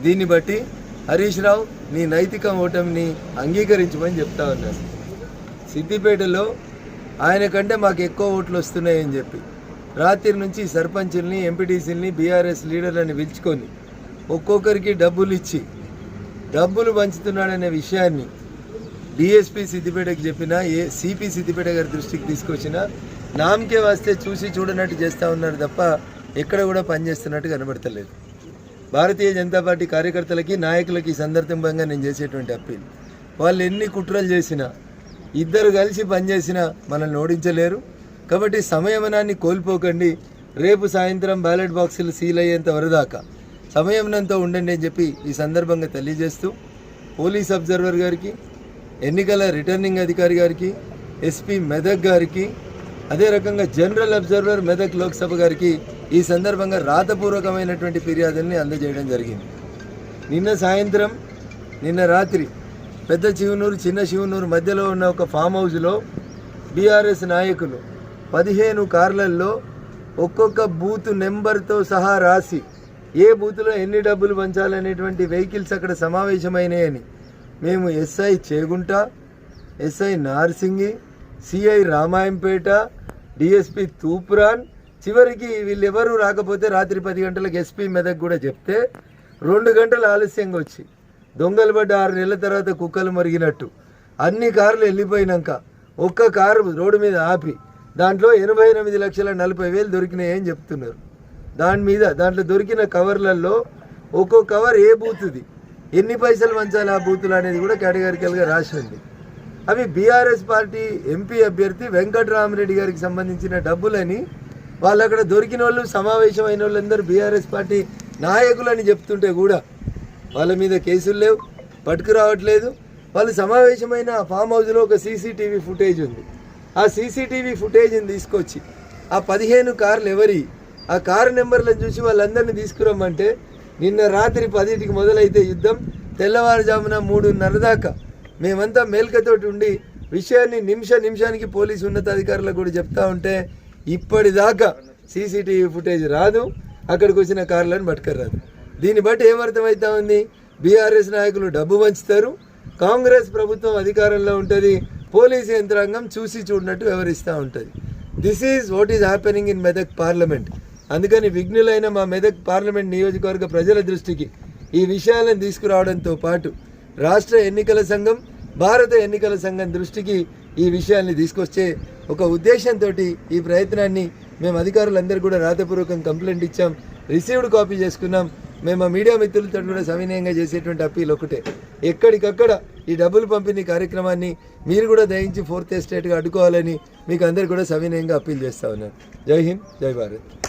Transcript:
దీన్ని బట్టి హరీష్ రావు నీ నైతిక ఓటమిని అంగీకరించమని చెప్తా ఉన్నాను. సిద్దిపేటలో ఆయన కంటే మాకు ఎక్కువ ఓట్లు వస్తున్నాయని చెప్పి రాత్రి నుంచి సర్పంచుల్ని ఎంపీటీసీలని బీఆర్ఎస్ లీడర్లని పిలుచుకొని ఒక్కొక్కరికి డబ్బులు ఇచ్చి డబ్బులు పంచుతున్నాడనే విషయాన్ని డిఎస్పీ సిద్దిపేటకి చెప్పినా సిపి సిద్దిపేట గారి దృష్టికి తీసుకొచ్చినా నామకే వస్తే చూసి చూడనట్టు చేస్తూ ఉన్నారు తప్ప ఎక్కడ కూడా పనిచేస్తున్నట్టు కనబడతలేదు. భారతీయ జనతా పార్టీ కార్యకర్తలకి నాయకులకి ఈ సందర్భంగా నేను చేసేటువంటి అప్పీల్, వాళ్ళు ఎన్ని కుట్రలు చేసినా ఇద్దరు కలిసి పనిచేసినా మనల్ని ఓడించలేరు. కాబట్టి సమయమనాన్ని కోల్పోకండి. రేపు సాయంత్రం బ్యాలెట్ బాక్సులు సీల్ అయ్యేంత వరదాకా సమయంతో ఉండండి అని చెప్పి ఈ సందర్భంగా తెలియజేస్తూ పోలీస్ అబ్జర్వర్ గారికి, ఎన్నికల రిటర్నింగ్ అధికారి గారికి, ఎస్పీ మెదక్ గారికి, అదే రకంగా జనరల్ అబ్జర్వర్ మెదక్ లోక్సభ గారికి ఈ సందర్భంగా రాతపూర్వకమైనటువంటి ఫిర్యాదుల్ని అందజేయడం జరిగింది. నిన్న రాత్రి పెద్ద శివనూరు చిన్న శివనూరు మధ్యలో ఉన్న ఒక ఫామ్ హౌస్లో బీఆర్ఎస్ నాయకులు 15 కార్లల్లో ఒక్కొక్క బూత్ నెంబర్తో సహా రాసి ఏ బూత్లో ఎన్ని డబ్బులు పంచాలనేటువంటి వెహికల్స్ అక్కడ సమావేశమైనాయని మేము SI Chegunta, SI Narsingi, CI Ramayampet, DSP Toopran, చివరికి వీళ్ళెవరూ రాకపోతే రాత్రి 10 గంటలకు ఎస్పీ మెదక్ కూడా చెప్తే 2 గంటలు ఆలస్యంగా వచ్చి దొంగలు పడ్డ 6 నెలల తర్వాత కుక్కలు మరిగినట్టు అన్ని కార్లు వెళ్ళిపోయినాక ఒక్క కారు రోడ్డు మీద ఆపి దాంట్లో 88,40,000 దొరికినాయని చెప్తున్నారు. దాంట్లో దొరికిన కవర్లలో ఒక్కో కవర్ ఏ బూత్ది, ఎన్ని పైసలు పంచాలి ఆ బూతులు అనేది కూడా కేటగిరికల్గా రాసి ఉంది. అవి బీఆర్ఎస్ పార్టీ ఎంపీ అభ్యర్థి వెంకటరామరెడ్డి గారికి సంబంధించిన డబ్బులని వాళ్ళు అక్కడ దొరికిన వాళ్ళు సమావేశమైన వాళ్ళందరూ బీఆర్ఎస్ పార్టీ నాయకులని చెప్తుంటే కూడా వాళ్ళ మీద కేసులు లేవు, పట్టుకురావట్లేదు. వాళ్ళు సమావేశమైన ఫామ్ హౌస్లో ఒక సీసీటీవీ ఫుటేజ్ ఉంది. ఆ సీసీటీవీ ఫుటేజ్ని తీసుకొచ్చి ఆ 15 కార్లు ఎవరి ఆ కారు నెంబర్లను చూసి వాళ్ళందరినీ తీసుకురమ్మంటే నిన్న రాత్రి 10కి మొదలైతే యుద్ధం తెల్లవారుజామున 3:30 దాకా మేమంతా మేల్కతోటి ఉండి విషయాన్ని నిమిషానికి పోలీసు ఉన్నతాధికారులకు కూడా చెప్తా ఉంటే ఇప్పటిదాకా సీసీటీవీ ఫుటేజ్ రాదు, అక్కడికి వచ్చిన కార్లను పట్టుకురాదు. దీన్ని బట్టి ఏమర్థమవుతా ఉంది, బీఆర్ఎస్ నాయకులు డబ్బు పంచుతారు, కాంగ్రెస్ ప్రభుత్వం అధికారంలో ఉంటుంది, పోలీసు యంత్రాంగం చూసి చూడనట్టు వ్యవహరిస్తూ ఉంటుంది. This is what is happening in Medak parliament. అందుకని విఘ్నులైన మా మెదక్ పార్లమెంట్ నియోజకవర్గ ప్రజల దృష్టికి ఈ విషయాలను తీసుకురావడంతో పాటు రాష్ట్ర ఎన్నికల సంఘం, భారత ఎన్నికల సంఘం దృష్టికి ఈ విషయాన్ని తీసుకొచ్చే ఒక ఉద్దేశంతో ఈ ప్రయత్నాన్ని మేము అధికారులందరూ కూడా రాతపూర్వకం కంప్లైంట్ ఇచ్చాం, రిసీవ్డ్ కాపీ చేసుకున్నాం. మేము మా మీడియా మిత్రులతో కూడా సవినయంగా చేసేటువంటి అప్పీల్ ఒకటే, ఎక్కడికక్కడ ఈ డబ్బులు పంపిణీ కార్యక్రమాన్ని మీరు కూడా దయించి 4th ఎస్టేట్గా అడ్డుకోవాలని మీకు అందరు కూడా సవినయంగా అప్పీల్ చేస్తా ఉన్నాను. జై హింద్, జై భారత్.